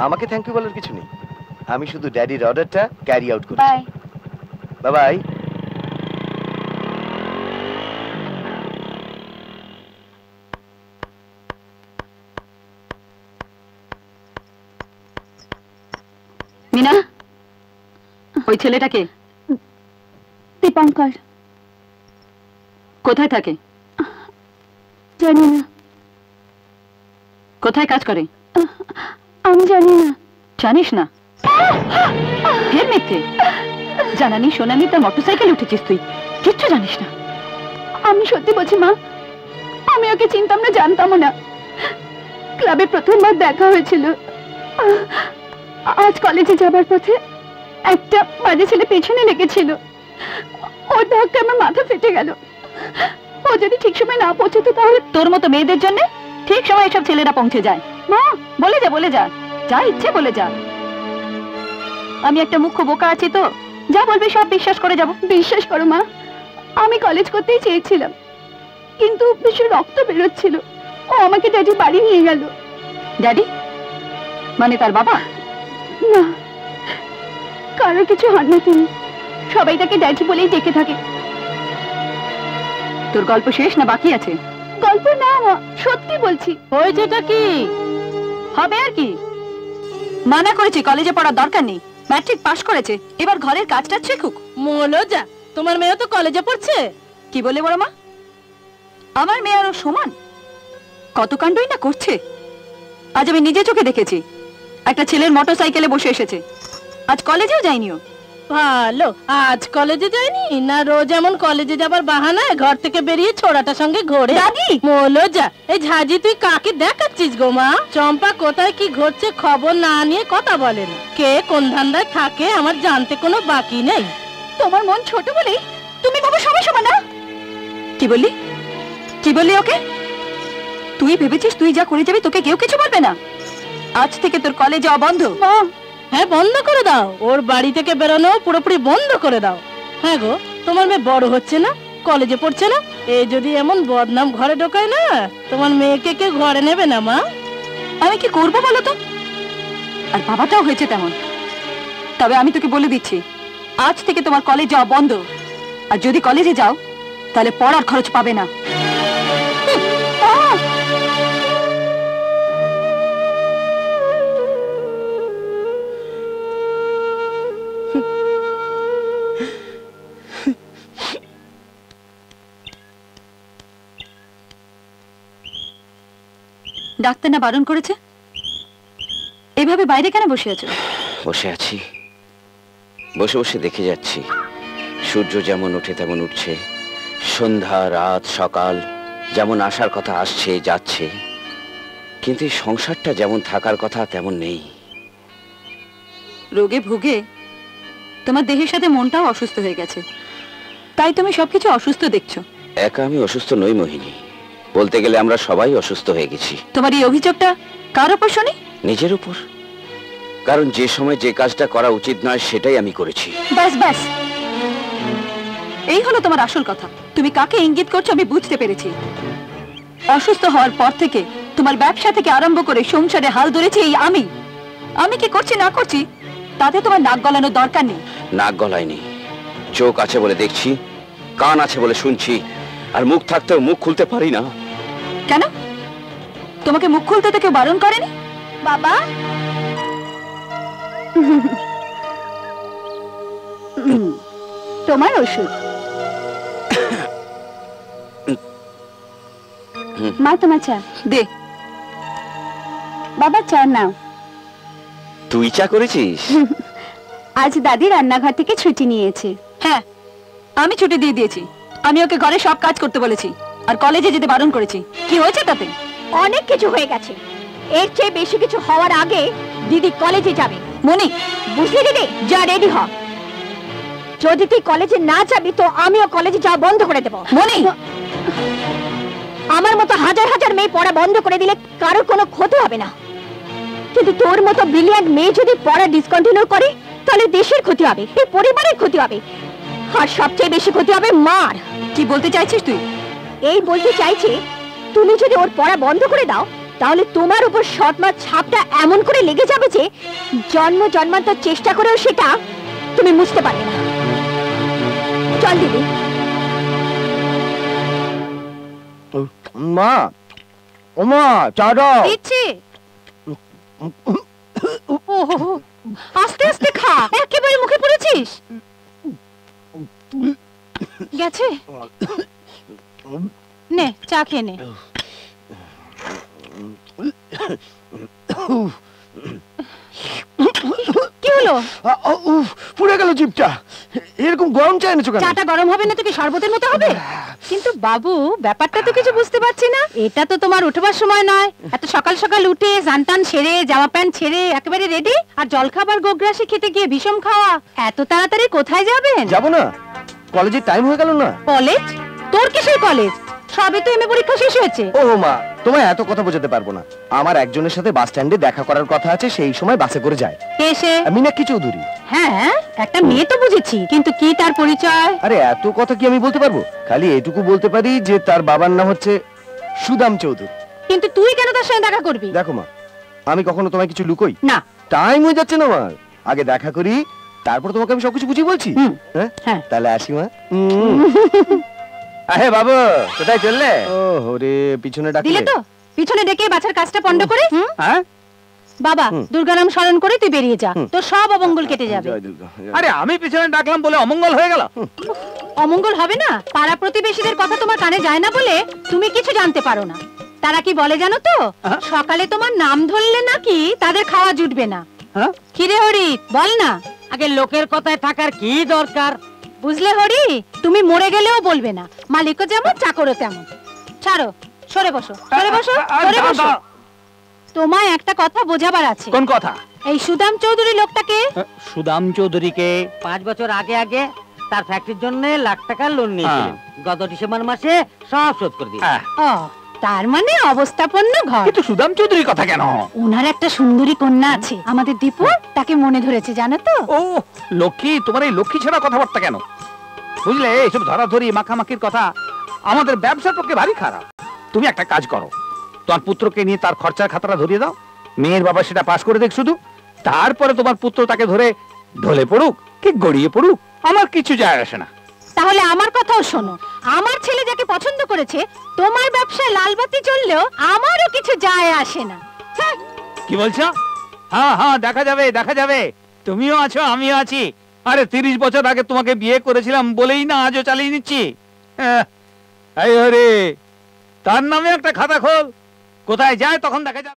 আমাকে thank you বলার কিছু নেই, আমি শুধু ড্যাডির অর্ডারটা ক্যারি আউট করি। Bye bye bye. মিনা, ওই ছেলেটাকে? দীপঙ্কর। কোথায় থাকে? জানি না। কোথায় কাজ করে? আমি জানি না। জানিস না? ফের মিথ্যে। জানানি শোনানি তার মোটরসাইকেলে উঠেছিস তুই, কিচ্ছু জানিস না। আমি সত্যি বলছি মা, আমি ওকে চিনতাম না, জানতাম না। ক্লাবে প্রথমবার দেখা হয়েছিল। আজ কলেজে যাবার পথে একটা বাজে ছেলে পেছনে লেগেছিল, ওর ধাক্কা আমার মাথা ফেটে গেল। ও যদি ঠিক সময় না পৌঁছতো তাহলে। তোর মতো মেয়েদের জন্য ঠিক সময় এসব ছেলেরা পৌঁছে যায়। মা বলে যা, বলে যা, যা ইচ্ছে বলে যা। আমি একটা মুখ্য বোকা আছি তো, যা বলবি সব বিশ্বাস করে যাব। বিশ্বাস করো মা, আমি কলেজ করতেই চেয়েছিলাম, কিন্তু ভীষণ রক্ত বেরোচ্ছিল। ও আমাকে ড্যাডি বাড়ি নিয়ে গেল। ড্যাডি মানে তার বাবা? না, কারো কিছু হন না তিনি, সবাই তাকে ড্যাডি বলেই ডেকে থাকে। তোর গল্প শেষ না বাকি আছে? গল্প না মা, সত্যি বলছি। হয়েছেটা কি? হবে আর কি, মানা করেছি কলেজে পড়ার দরকার নেই, ম্যাট্রিক পাশ করেছে, এবার ঘরের কাজটা শিখুক। মোলো যা, তোমার মেয়ে তো কলেজে পড়ছে। কি বলে বড় মা? আমার মেয়ে আরো সমান, কত কাণ্ডই না করছে। আজ আমি নিজে চোখে দেখেছি, একটা ছেলের মোটরসাইকেলে বসে এসেছে। আজ কলেজেও যায়নিও। ভালো, আজ কলেজে যায়নি না? রোজ এমন কলেজে যাবার বাহানায় ঘর থেকে বেরিয়ে ছোড়াটার সঙ্গে ঘোরে। দাদি মোলো যা, এই ঝাঁঝি তুই কাকে দেখাচ্ছিস গো মা? চম্পা কোথায় কি ঘটছে খবর না নিয়ে কথা বলে না। কে কোন ধান্দায় থাকে আমার জানতে কোনো বাকি নেই। তোমার মন ছোট বলেই তুমি ভাবো সবাই সমান না। কি বললি? কি বললি ওকে? তুই ভেবেছিস তুই যা করে যাবি তোকে কেউ কিছু বলবে না? আজ থেকে তোর কলেজ যাওয়া বন্ধ। মা, হ্যাঁ বন্ধ করে দাও, ওর বাড়ি থেকে বেরোনো পুরোপুরি বন্ধ করে দাও। হ্যাঁ গো, তোমার মেয়ে বড় হচ্ছে না, কলেজে পড়ছে না, এই যদি এমন বদনাম ঘরে ঢোকায় না, তোমার মেয়েকে কেউ ঘরে নেবে না মা। আমি কি করবো বলো তো? আর বাবাটাও হয়েছে তেমন। তবে আমি তোকে বলে দিচ্ছি, আজ থেকে তোমার কলেজ যাওয়া বন্ধ। আর যদি কলেজে যাও তাহলে পড়ার খরচ পাবে না। ডাক্তার না বারণ করেছে? এভাবে বাইরে কেন বসে আছো? বসে আছি, বসে বসে দেখে যাচ্ছি সূর্য যেমন ওঠে তেমন উঠছে, সন্ধ্যা রাত সকাল যেমন আসার কথা আসছে যাচ্ছে, কিন্তু এই সংসারটা যেমন থাকার কথা তেমন নেই। রোগে ভুগে তোমার দেহের সাথে মনটাও অসুস্থ হয়ে গেছে, তাই তুমি সবকিছু অসুস্থ দেখছো। একা আমি অসুস্থ নই মোহিনী, বলতে গেলে আমরা সবাই অসুস্থ হয়ে গেছি। তোমার এই অভিযোগটা কার উপর শুনি? নিজের উপর, কারণ যে সময় যে কাজটা করা উচিত নয় সেটাই আমি করেছি। ব্যাস ব্যাস, এই হলো তোমার আসল কথা। তুমি কাকে ইঙ্গিত করছো আমি বুঝতে পেরেছি। অসুস্থ হওয়ার পর থেকে তোমার ব্যবসা থেকে আরম্ভ করে সংসারে হাল ধরেছি এই আমি। আমি কি করছি না করছি তাতে তোমার নাক গলানোর দরকার নেই। নাক গলায়নি, চোখ আছে বলে দেখছি, কান আছে বলে শুনছি, আর মুখ থাকতেও মুখ খুলতে পারি না। কেন? তোমাকে মুখ খুলতে তো কেউ বারণ করেনি? বাবা, তোমার ওষুধ। মা তোমার চা দে। বাবা চা নাও। তুই চা করেছিস? আজ দাদি রান্নাঘর থেকে ছুটি নিয়েছে। হ্যাঁ, আমি ছুটি দিয়ে দিয়েছি। আমি ওকে ঘরে সব কাজ করতে বলেছি আর কলেজে যেতে বারণ করেছি। কি হয়েছে তাতে? অনেক কিছু হয়ে গেছে, এর চেয়ে বেশি কিছু হওয়ার আগে দিদি কলেজে যাবে। মনি, বুঝলি দিদি? যা রেডি হ। যদি তুই কলেজে না যাবি তো আমিও কলেজে যাওয়া বন্ধ করে দেব। মনি, আমার মতো হাজার হাজার মেয়ে পড়া বন্ধ করে দিলে কারোর কোনো ক্ষতি হবে না, কিন্তু তোর মতো ব্রিলিয়ান্ট মেয়ে যদি পড়া ডিসকন্টিনিউ করে তাহলে দেশের ক্ষতি হবে, এই পরিবারের ক্ষতি হবে, আর সবচেয়ে বেশি ক্ষতি হবে মার। কি বলতে চাইছিস তুই? এই বলতে চাইছি তুমি যদি ওর পড়া বন্ধ করে দাও তাহলে তোমার উপর সৎমার ছাপটা এমন করে লেগে যাবে যে জন্ম জন্মান্তর চেষ্টা করেও সেটা তুমি মুছতে পারবে না। চল দিদি। মা, ও মা, চা দাও। দিচ্ছি। ওহো, আস্তে আস্তে খা, একেবারে মুখে পড়েছিস। গেছে, নে চা খেয়ে নে। কি হলো? পুড়ে গেল জিভটা। এরকম গরম চা এনেছো কেন? চাটা গরম হবে না তো কি শরবতের মতো হবে? কিন্তু বাবু, ব্যাপারটা তো কিছু বুঝতে পারছি না। এটা তো তোমার উঠবার সময় নয়। এত সকাল সকাল উঠে স্নান সেরে জামা প্যান্ট ছেড়ে একেবারে রেডি, আর জলখাবার গোগ্রাসে খেতে গিয়ে বিষম খাওয়া। এত তাড়াতাড়ি কোথায় যাবেন? যাবো না, কলেজের টাইম হয়ে গেল না। কলেজ? তোর কিসের কলেজ? সবে তো এমএ পরীক্ষা শেষ হয়েছে। ও মা, তোমায় এত কথা বোঝাতে পারবো না। আমার একজনের সাথে বাস স্ট্যান্ডে দেখা করার কথা আছে, সেই সময় বাসে করে যায়। কে সে? মীনাক্ষী চৌধুরী। হ্যাঁ, একটা মেয়ে তো বুঝেছি, কিন্তু কি তার পরিচয়? আরে এত কথা কি আমি বলতে পারবো? খালি এটুকু বলতে পারি যে তার বাবার নাম হচ্ছে সুদাম চৌধুরী। কিন্তু তুই কেন তার সঙ্গে দেখা করবি? দেখো মা, আমি কখনো তোমায় কিছু লুকোই না। টাইম হয়ে যাচ্ছে না আমার, আগে দেখা করি, তারপর তোমাকে আমি সবকিছু বুঝিয়ে বলছি। হ্যাঁ, তাহলে আসি মা। আহে বাবু, কোথায় চললে? ও হরে, পিছনে দিলে ডাকলে তো? পিছনে ডেকে বাছার কাজটা পন্ড করে। হ্যাঁ বাবা, দুর্গারাম স্মরণ করে তুই বেরিয়ে যা, তোর সব অমঙ্গল কেটে যাবে। জয় দুর্গা। আরে আমি পিছনে ডাকলাম বলে অমঙ্গল হয়ে গেল? অমঙ্গল হবে না? পাড়া প্রতিবেশীদের কথা তোমার কানে যায় না বলে তুমি কিছু জানতে পারো না। তারা কি বলে জানো তো? সকালে তোমার নাম ধরলে নাকি তাদের খাওয়া জুটবে না। কিরে হরি, বল না। আগে লোকের কথায় থাকার কি দরকার? বুঝলে হরি, তুমি মরে গেলেও বলবে না, মালিকও যেমন চাকরও তেমন। ছাড়ো, সরে বসো, সরে বসো, সরে বসো। তোমায় একটা কথা বোঝাবার আছে। কোন কথা? এই সুদাম চৌধুরী লোকটাকে। সুদাম চৌধুরীকে? 5 বছর আগে আগে তার ফ্যাক্টরির জন্য লাখ টাকা লোন নিয়েছিলেন। গত ডিসেম্বর মাসে সব শোধ করে দিয়েছে। ও, তার মানে অবস্থাপন্ন ঘর। কিন্তু সুদাম চৌধুরীর কথা কেন? ওনার একটা সুন্দরী কন্যা আছে, আমাদের দীপু, তাকে মনে ধরেছে জানো তো? ও লক্ষ্মী, তোমার এই লক্ষ্মী ছাড়া কথাবার্তা কেন? বুঝলে, এইসব ধরাধরি মাখামাখির কথা আমাদের ব্যবসার পক্ষে ভারী খারাপ। তুমি একটা কাজ করো, তোমার পুত্রকে নিয়ে তার খরচার খাতাটা ধরিয়ে দাও, মেয়ের বাবা সেটা পাস করে দেখ শুধু, তারপরে তোমার পুত্র তাকে ধরে ঢলে পড়ুক কি গড়িয়ে পড়ুক, আমার কিছু যায় আসে না। তাহলে আমার কথাও শোনো, আমার ছেলে যাকে পছন্দ করেছে, তোমার ব্যবসায় লালবাতি চললেও আমারও কিছু যায় আসে না। হ্যাঁ। কি বলছো? হ্যাঁ হ্যাঁ, দেখা যাবে দেখা যাবে, তুমিও আছো আমিও আছি। আরে 30 বছর আগে তোমাকে বিয়ে করেছিলাম বলেই না আজও চালিয়ে নিচ্ছি। এই হরে, তার নামে একটা খাতা খোল, কোথায় যায় তখন দেখা যাবে।